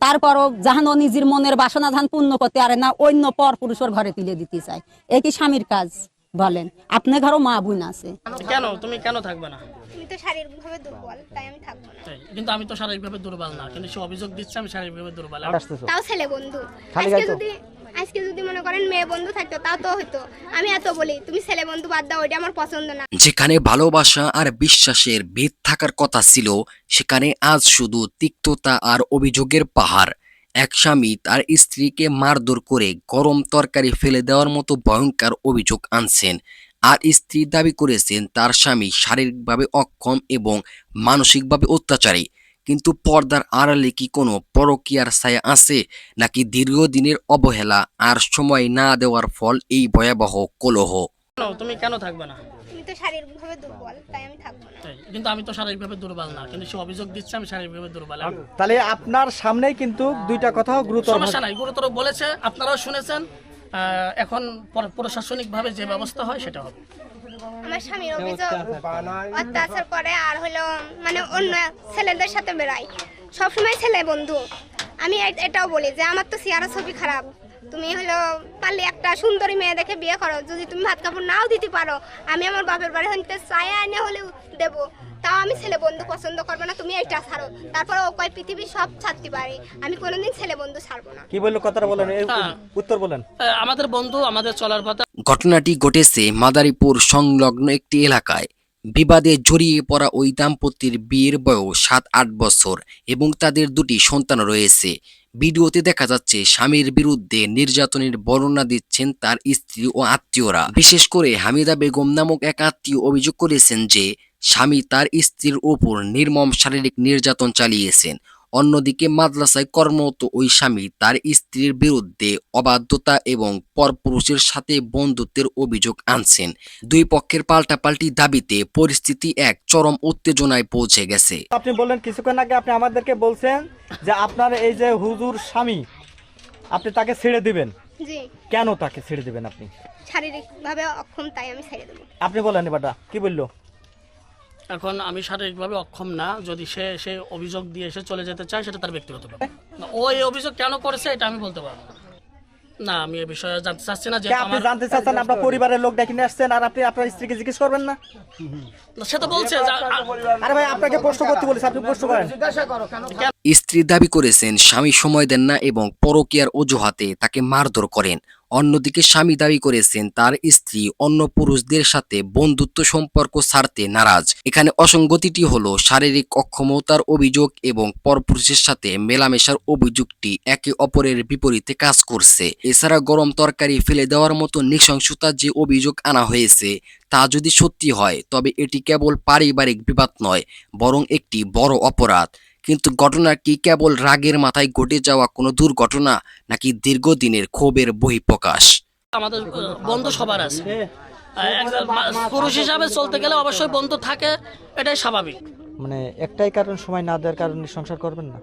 তারপরও জাহান ও নিজের মনের বাসনা ধান পূর্ণ করতে পারে না, অন্য পর পুরুষের ঘরে তুলে দিতে চায়। এ কি স্বামীর কাজ বলেন? আপনার ঘরও মা বোন আছে। কেন তুমি কেন থাকবে না? আমি তো শারীরিকভাবে দুর্বল, তাই আমি থাকবো না। কিন্তু আমি তো শারীরিকভাবে দুর্বল না, কিন্তু সে অভিযোগ দিচ্ছে আমি শারীরিকভাবে দুর্বল। তাও ছেলে বন্ধু। আজকে যদি মনে করেন মেয়ে বন্ধু থাকতো তাও তো হইতো। আমি এত বলি তুমি ছেলে বন্ধু বাদ দাও, ওইটা আমার পছন্দ না। যেখানে ভালোবাসা আর বিশ্বাসের ভিত থাকার কথা ছিল, সেখানে আজ শুধু তিক্ততা আর অভিযোগের পাহাড়। এক স্বামী তার স্ত্রীকে মারধর করে গরম তরকারি ফেলে দেওয়ার মতো ভয়ঙ্কর অভিযোগ আনছেন। আর স্ত্রী দাবি করেছেন তার স্বামী শারীরিকভাবে অক্ষম এবং মানসিকভাবে অত্যাচারী। কিন্তু পর্দার আড়ালে কি কোনো পরকীয়ার ছায়া আছে, নাকি দীর্ঘদিনের অবহেলা আর সময় না দেওয়ার ফল এই ভয়াবহ কলহ? তুমি কেন থাকবে না? আমি তো শারীরিকভাবে দুর্বল, তাই আমি থাকবো না। কিন্তু আমি তো শারীরিকভাবে দুর্বল না, কিন্তু সে অভিযোগ দিচ্ছে আমি শারীরিকভাবে দুর্বল। তাহলে আপনার সামনেই কিন্তু দুইটা কথাও গুরুতর। সমস্যা নাই, গুরুতর বলেছে, আপনারাও শুনেছেন। এখন প্রশাসনিক ভাবে যে ব্যবস্থা হয় সেটা হবে। আমার স্বামীর অভিযোগ অত্যাচার করে, আর হলো মানে অন্য ছেলেদের সাথে বেড়ায়, সবসময় ছেলে বন্ধু। আমি এটাও বলি যে আমার তো চেহারা ছবি খারাপ, তুমি হলো পারলে একটা সুন্দরী মেয়ে দেখে বিয়ে করো। যদি তুমি ভাত কাপড় নাও দিতে পারো, আমি আমার বাপের বাড়ি হইতে চায়া এনে হলেও দেবো, তাও আমি ছেলে বন্ধু পছন্দ করবো না। তুমি এইটা ছাড়ো, তারপর ও কয় পৃথিবী সব ছাড়তে পারে, আমি কোনোদিন ছেলে বন্ধু ছাড়বো না। কি বললো কথাটা বলেন, উত্তর বলেন। আমাদের বন্ধু, আমাদের চলার পথে। ঘটনাটি ঘটেছে মাদারীপুর সংলগ্ন একটি এলাকায়। বিবাদে জড়িয়ে পড়া ওই দাম্পতির বিয়ের বয়স 7-8 বছর এবং তাদের দুটি সন্তান রয়েছে। ভিডিওতে দেখা যাচ্ছে স্বামীর বিরুদ্ধে নির্যাতনের বর্ণনা দিচ্ছেন তার স্ত্রী ও আত্মীয়রা। বিশেষ করে হামিদা বেগম নামক এক আত্মীয় অভিযোগ করেছেন যে স্বামী তার স্ত্রীর উপর নির্মম শারীরিক নির্যাতন চালিয়েছেন। অন্যদিকে মাদ্রাসায় কর্মরত ওই স্বামী তার স্ত্রীর বিরুদ্ধে অবাধ্যতা এবং পরপুরুষের সাথে বন্ধুত্বের অভিযোগ আনছেন। দুই পক্ষের পাল্টাপাল্টি দাবিতে পরিস্থিতি এক চরম উত্তেজনায় পৌঁছে গেছে। আপনি বললেন কিছুক্ষণ আগে, আপনি আমাদেরকে বলছেন যে আপনার এই যে হুজুর স্বামী, আপনি তাকে ছেড়ে দিবেন। জি। কেন তাকে ছেড়ে দিবেন আপনি? শারীরিকভাবে অক্ষম, তাই আমি ছেড়ে দেবো। আপনি বলেন এবারটা কি বললো? এখন আমি শারীরিকভাবে অক্ষম না, যদি সে অভিযোগ দিয়ে এসে চলে যেতে চায় সেটা তার ব্যক্তিগত ব্যাপার। ও এই অভিযোগ কেন করেছে এটা আমি বলতে পারবো না। আমি এই বিষয়ে জানতে চাচ্ছি না। যে আপনি জানতে চাচ্ছেন, আপনার পরিবারের লোক ডেকে নিয়ে আসছেন আর আপনি আপনার স্ত্রীকে জিজ্ঞেস করবেন না? সে তো বলছে। আরে ভাই, আপনাকে প্রশ্ন করতে বলেছে, আপনি প্রশ্ন করেন। স্ত্রী দাবি করেছেন স্বামী সময় দেন না এবং পরকীয়ার অজুহাতে তাকে মারধর করেন। অন্যদিকে স্বামী দাবি করেছেন তার স্ত্রী অন্য পুরুষদের সাথে বন্ধুত্ব সম্পর্ক ছাড়তে নারাজ। এখানে অসঙ্গতিটি হলো শারীরিক অক্ষমতার অভিযোগ এবং পরপুরুষের সাথে মেলামেশার অভিযোগটি একে অপরের বিপরীতে কাজ করছে। এছাড়া গরম তরকারি ফেলে দেওয়ার মতো নৃশংসতা যে অভিযোগ আনা হয়েছে তা যদি সত্যি হয়, তবে এটি কেবল পারিবারিক বিবাদ নয়, বরং একটি বড় অপরাধ। কিন্তু ঘটনা কি কেবল রাগের মাথায় ঘটে যাওয়া কোনো দুর্ঘটনা, নাকি দীর্ঘদিনের ক্ষোভের বহিঃপ্রকাশ? আমাদের বন্ধু সবার আছে। পুরুষ হিসাবে চলতে গেলে অবশ্যই বন্ধু থাকে, এটাই স্বাভাবিক। মানে একটাই কারণ, সময় না দেওয়ার কারণে সংসার করবেন না?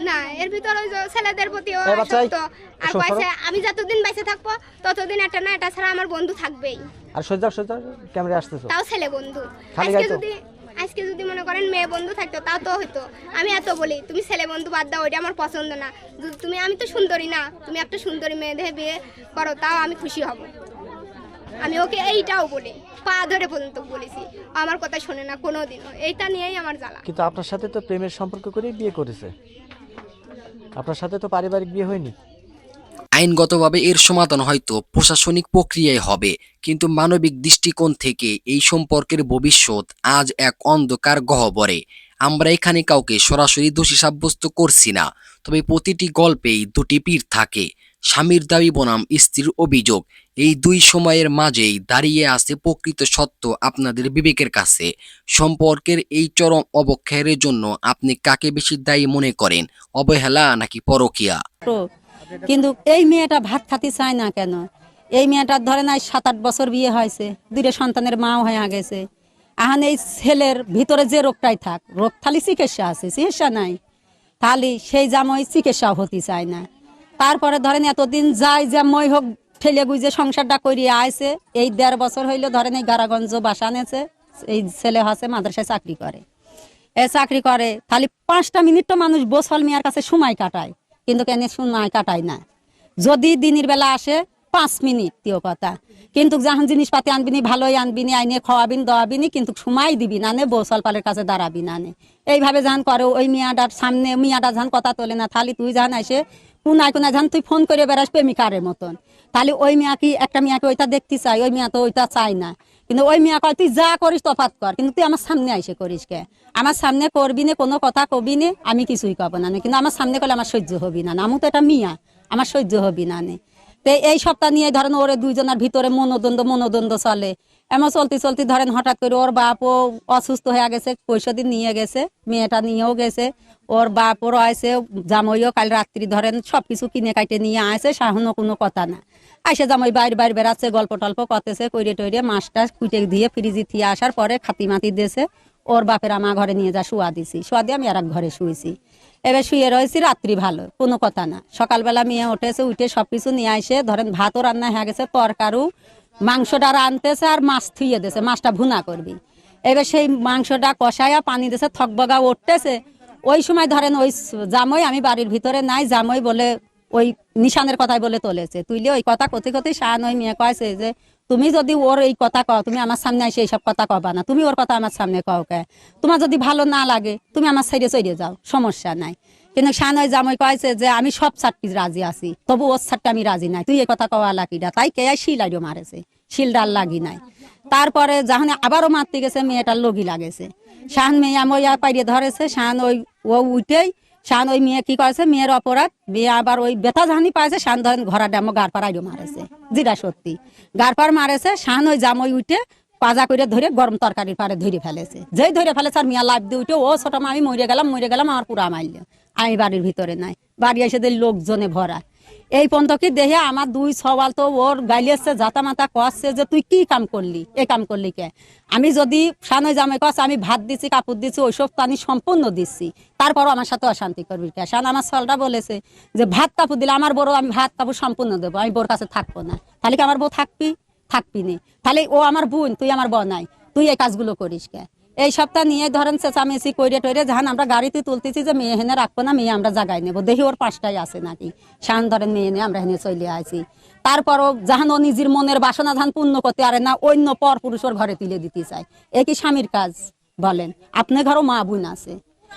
না, এর ভিতরে ওই যে ছেলেদের প্রতিও আসক্ত। আর কইছে আমি যতদিন বেঁচে থাকবো ততদিন এটা না এটা ছাড়া আমার বন্ধু থাকবেই। আর সজ্জা ক্যামেরা আসতেছো, তাও ছেলে বন্ধু। আজকে যদি মনে করেন মেয়ে বন্ধু থাকতো তাও তো হইতো। আমি এত বলি তুমি ছেলে বন্ধু বাদ দাও, ওইটা আমার পছন্দ না। তুমি, আমি তো সুন্দরী না, তুমি একটা সুন্দরী মেয়ে দেখে বিয়ে করো, তাও আমি খুশি হব। আমি ওকে এইটাও বলি, পা ধরে পর্যন্ত বলেছি, আমার কথা শোনে না কোনোদিনও। এইটা নিয়েই আমার জ্বালা। কিন্তু আপনার সাথে তো প্রেমের সম্পর্ক করেই বিয়ে করেছে, আপনার সাথে তো পারিবারিক বিয়ে হয়নি। আইনগতভাবে এর সমাধান হয়তো প্রশাসনিক প্রক্রিয়ায় হবে, কিন্তু মানবিক দৃষ্টিকোণ থেকে এই সম্পর্কের ভবিষ্যৎ আজ এক অন্ধকার গহ্বরে। আমরা এখানে কাউকে সরাসরি দোষী সাব্যস্ত করছি না, তবে প্রতিটি গল্পেই দুটি পীর থাকে। স্বামীর দাবি বনাম স্ত্রীর অভিযোগ, এই দুই সময়ের মাঝেই দাঁড়িয়ে আছে প্রকৃত সত্য আপনাদের বিবেকের কাছে। সম্পর্কের এই চরম অবক্ষয়ের জন্য আপনি কাকে বেশি দায়ী মনে করেন, অবহেলা নাকি পরকীয়া? কিন্তু এই মেয়েটা ভাত খাতে চায় না কেন? এই মেয়েটার ধরে নাই 7-8 বছর বিয়ে হয়েছে, 2 সন্তানের মাও হয়ে গেছে। এখন এই ছেলের ভিতরে যে রোগটাই থাক, রোগ খালি চিকিৎসা আছে, চিকিৎসা নাই, তাহলে সেই জামাই চিকিৎসাও হতে চায় না। তারপরে ধরেন এতদিন যায় যে মই হোক ঠেলে গুজে সংসারটা করিয়ে আইছে। এই 1.5 বছর হইলো ধরেন এই গারাগঞ্জ বাসা নেছে। এই ছেলে হচ্ছে মাদ্রাসায় চাকরি করে। চাকরি করে তাহলে 5টা মিনিট তো মানুষ বসল মিয়ার কাছে সময় কাটায়, কিন্তু কেন সময় কাটায় না। যদি দিনের বেলা আসে 5 মিনিট তিও কথা, কিন্তু যখন জিনিসপাতি আনবিনি ভালোই আনবিনি, আইনে খাওয়াবিন দাওয়াবিনি, কিন্তু সময় দিবি না নে, বৌসলপালের কাছে দাঁড়াবি না নে। এইভাবে যখন করে ওই মিয়াটার সামনে, মিয়াটা যখন কথা তোলে না, তাহলে তুই যখন আসে কোনায় কোনায় যখন তুই ফোন করে বেড়াস প্রেমিকারের মতন, তাহলে ওই মিয়া কি একটা মিয়াকে ওইটা দেখতে চাই, ওই মিয়া তো ওইটা চাই না। কিন্তু ওই মিয়া কয় তুই যা করিস তফাৎ কর, কিন্তু তুই আমার সামনে আইসে করিস কে? আমার সামনে করবি না, কোনো কথা কবি না, আমি কিছুই কব না, কিন্তু আমার সামনে করলে আমার সহ্য হবি না, আমি তো এটা মিয়া, আমার সহ্য হবি না নে। তো এই সপ্তাহ নিয়ে ধরেন ওরে দুইজনের ভিতরে মনোদ্বন্দ্ব চলে। এমন চলতে চলতে ধরেন হঠাৎ করে ওর বাপও অসুস্থ হয়ে গেছে, পয়সাদিন নিয়ে গেছে, মেয়েটা নিয়েও গেছে, ওর বাপও রয়েছে, জামাইও কাল রাত্রি ধরেন সবকিছু কিনে কাটে নিয়ে আসে, সাহনো কোনো কথা না। আইসে জামাই বাইরে বেড়াচ্ছে, গল্প টল্প করতেছে, কইরে টইরে মাছটা কুটে দিয়ে ফ্রিজে থিয়ে আসার পরে খাতি মাতি দিয়েছে, ওর বাপের আমার ঘরে নিয়ে যা শুয়া দিছি, শুয়া দিয়ে আমি আর এক ঘরে শুয়েছি। এবার শুয়ে রয়েছি, রাত্রি ভালো, কোনো কথা না। সকালবেলা মেয়ে উঠেছে, উঠে সবকিছু নিয়ে আসে, ধরেন ভাতও রান্না হয়ে গেছে, তরকারু মাংসটা রানতেছে আর মাছ থুয়ে দিয়েছে, মাছটা ভুনা করবি। এবার সেই মাংসটা কষায়া পানি দিয়েছে, থকবগা উঠতেছে। ওই সময় ধরেন ওই জামাই, আমি বাড়ির ভিতরে নাই, জামাই বলে ওই নিশানের কথাই বলে তুলেছে, তুইলে ওই কথা কথি কথি শান ওই মেয়ে কয়েছে যে তুমি যদি ওর এই কথা কও, তুমি আমার সামনে এসে এইসব কথা কবা না, তুমি ওর কথা আমার সামনে কও কে? তোমার যদি ভালো না লাগে তুমি আমার সাইডে চড়ে যাও, সমস্যা নাই। কিন্তু শান ওই জামাই কয়েছে যে আমি সব ছাড়টি রাজি আছি, তবু ওর ছাড়টা আমি রাজি নাই, তুই এই কথা কওয়া লাকিটা, তাই কে শিলাইও মারেছে, শিলডাল লাগি নাই। তারপরে যখন আবারও মারতে গেছে, মেয়েটার লগি লাগেছে, শান মেয়ে মইয়া পাইরে ধরেছে, শান ওই ও উঠেই শান ওই মেয়ে কি করেছে, মেয়ের অপরাধ, মেয়ে আবার ওই বেতা জাহানি পাইছে, শান ধরেন ঘোড়া ডামো গারপার আইডো মারেছে, যেটা সত্যি গারপার মারেছে। শান ওই জামই উঠে পাজা করে ধরে গরম তরকারির পারে ধরে ফেলেছে, যেই ধরে ফেলেছে আর মিয়া লাভ দিয়ে উঠে ও ছোট মা আমি মরে গেলাম আমার পুরা মারল। আমি বাড়ির ভিতরে নাই, বাড়ি এসে দেখি লোকজনে ভরা। এই পর্যন্ত কি দেখে আমার 2 সওয়াল তো ওর গাইলেছে, জাতা মাতা কষছে যে তুই কি কাম করলি, এই কাম করলি কে? আমি যদি শানই জামাই কষ আমি ভাত দিছি, কাপড় দিছি, ওইসব তো আমি সম্পূর্ণ দিচ্ছি, তারপরও আমার সাথে অশান্তি করবি কে? শান আমার সলটা বলেছে যে ভাত কাপড় দিলে আমার বড়, আমি ভাত কাপড় সম্পূর্ণ দেবো, আমি বোর কাছে থাকবো না। তাহলে কি আমার বউ থাকবি নি? তাহলে ও আমার বোন, তুই আমার বোন নাই, তুই এই কাজগুলো করিস কে? এই সপ্তাহ নিয়ে ধরেন চেঁচামেচি কইরে টইরে যখন আমরা গাড়িতে তুলতেছি যে মেয়ে হেনে রাখবো না, মেয়ে আমরা জাগাই নেবো, দেখি ওর 5টাই আছে নাকি। শান ধরেন মেয়ে নিয়ে আমরা হেনে চলে আসি। তারপরও যখন ও নিজের মনের বাসনা ধান পূর্ণ করতে পারে না, অন্য পর পুরুষের ঘরে তুলে দিতে চায়, এ কি স্বামীর কাজ বলেন? আপনার ঘরও মা বোন আছে,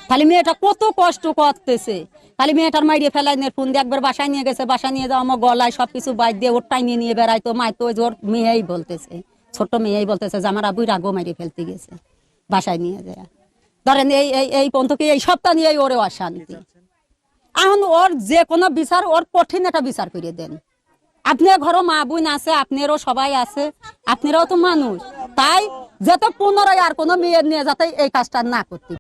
খালি মেয়েটা কত কষ্ট করতেছে, খালি মেয়েটার মাইরে ফেলাই নিয়ে ফোন দিয়ে একবার বাসায় নিয়ে গেছে, বাসায় নিয়ে যাও আমার গলায় সবকিছু বাইর দিয়ে ওর টাইনে নিয়ে বেড়াইতো, মাইতো ওর মেয়েই বলতেছে, ছোট্ট মেয়েই বলতেছে যে আমার আবুই রাগও মাইরে ফেলতে গেছে বাসায় নিয়ে যায়। ধরেন এই পন্থকে এই সপ্তাহ নিয়ে ওরে অশান্তি। এখন ওর যে কোনো বিচার, ওর কঠিন একটা বিচার করে দেন। আপনার ঘরও মা বোন আছে, আপনারও সবাই আছে, আপনারাও তো মানুষ, তাই যাতে পুনরায় আর কোনো মেয়ের নিয়ে যাতে এই কাজটা না করতে